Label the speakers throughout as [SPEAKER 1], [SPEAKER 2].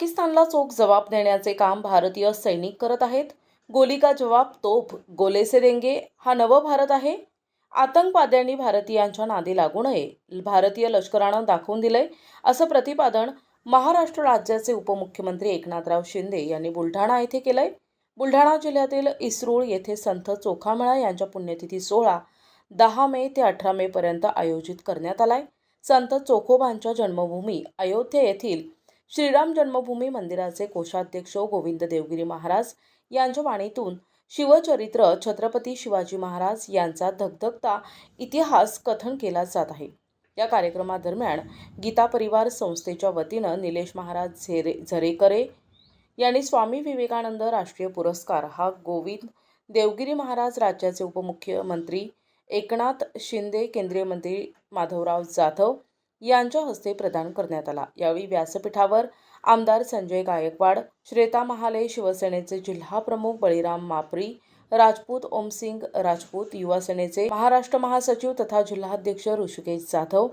[SPEAKER 1] पाकिस्तानला चोख जवाब देण्याचे काम भारतीय सैनिक करत आहेत। गोली का जवाब तोप गोले से देंगे हा नवभारत आहे। आतंकवाद्यांनी भारतीयांच्या नादी लागू नये भारतीय लष्करानं दाखवून दिलंय, असं प्रतिपादन महाराष्ट्र राज्याचे उपमुख्यमंत्री एकनाथराव शिंदे यांनी बुलढाणा येथे केलंय। बुलढाणा जिल्ह्यातील इसरूळ येथे संत चोखामेळा यांच्या पुण्यतिथी सोहळा 10 मे ते 18 मे पर्यंत आयोजित करण्यात आलाय। संत चोखोबांच्या जन्मभूमी अयोध्या येथील श्रीराम जन्मभूमी मंदिराचे कोषाध्यक्ष गोविंद देवगिरी महाराज यांच्या वाणीतून शिवचरित्र छत्रपती शिवाजी महाराज यांचा धगधगता इतिहास कथन केला जात आहे। या कार्यक्रमादरम्यान गीता परिवार संस्थेच्या वतीनं निलेश महाराज झरेकरे यांनी स्वामी विवेकानंद राष्ट्रीय पुरस्कार हा गोविंद देवगिरी महाराज, राज्याचे उपमुख्यमंत्री एकनाथ शिंदे, केंद्रीय मंत्री माधवराव जाधव यांच्या हस्ते प्रदान करण्यात आला। यावेळी व्यासपीठावर आमदार संजय गायकवाड, श्वेता महाले, शिवसेनेचे जिल्हा प्रमुख बळीराम मापरी राजपूत, ओमसिंग राजपूत, युवा सेनेचे महाराष्ट्र महासचिव तथा जिल्हाध्यक्ष ऋषिकेश जाधव,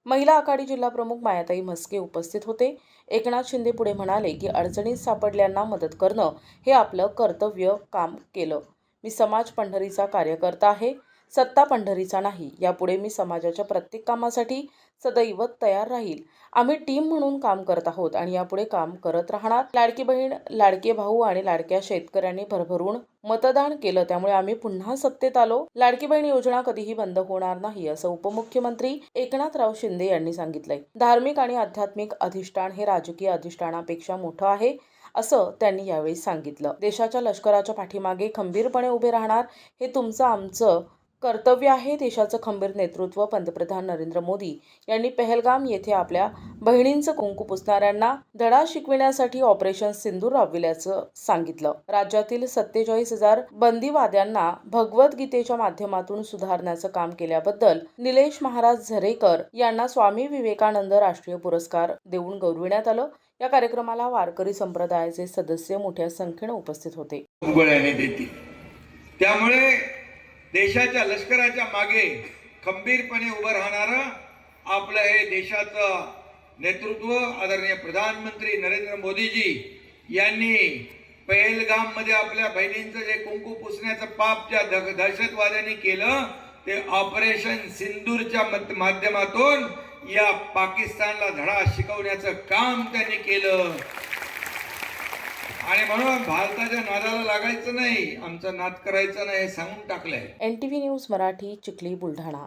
[SPEAKER 1] महिला आघाडी जिल्हा प्रमुख मायाताई म्हस्के उपस्थित होते। एकनाथ शिंदे पुढे म्हणाले की अडचणीत सापडल्यांना मदत करणं हे आपलं कर्तव्य काम केलं। मी समाज पंढरीचा कार्यकर्ता आहे, सत्ता पंढरीचा नाही। यापुढे मी समाजाच्या प्रत्येक कामासाठी सदैव तयार राहील। आम्ही टीम म्हणून काम करत आहोत आणि यापुढे काम करत राहणार। लाडकी बहीण, लाडके भाऊ आणि लाडक्या शेतकऱ्यांनी भरभरून मतदान केलं, त्यामुळे आम्ही पुन्हा सत्तेत आलो। लाडकी बहीण योजना कधीही बंद होणार नाही, असं उपमुख्यमंत्री एकनाथराव शिंदे यांनी सांगितलंय। धार्मिक आणि आध्यात्मिक अधिष्ठान हे राजकीय अधिष्ठानापेक्षा मोठं आहे, असं त्यांनी यावेळी सांगितलं। देशाच्या लष्कराच्या पाठीमागे खंबीरपणे उभे राहणार हे तुमचं आमचं कर्तव्य आहे। देशाचं खंबीर नेतृत्व पंतप्रधान नरेंद्र मोदी यांनी पहलगाम येथे आपल्या बहिणींचं कुंकू पुसणाऱ्यांना धडा शिकविण्यासाठी ऑपरेशन सिंदूर राबविल्याचं सांगितलं। राज्यातील 47,000 बंदीवाद्यांना भगवद्गीतेच्या माध्यमातून सुधारण्याचं काम केल्याबद्दल निलेश महाराज झरेकर यांना स्वामी विवेकानंद राष्ट्रीय पुरस्कार देऊन गौरविण्यात आलं। या कार्यक्रमाला वारकरी संप्रदायाचे सदस्य मोठ्या संख्येने उपस्थित होते।
[SPEAKER 2] त्यामुळे देशाच्या लष्कराच्या मागे खंबीरपणे उभं राहणारं आपलं हे देशाचं नेतृत्व आदरणीय प्रधानमंत्री नरेंद्र मोदीजी यांनी पहलगाम मध्ये आपल्या बहिणींचं जे कुंकू पुसण्याचं पाप ज्या दहशतवाद्यांनी केलं ते ऑपरेशन सिंदूरच्या माध्यमातून या पाकिस्तानला धडा शिकवण्याचं काम त्यांनी केलं। आणि म्हणून भारताच्या नादाला लागायचं नाही, आमचा नाद करायचा नाही हे सांगून टाकलंय।
[SPEAKER 1] NTV news Marathi, Chikhli, Buldhana.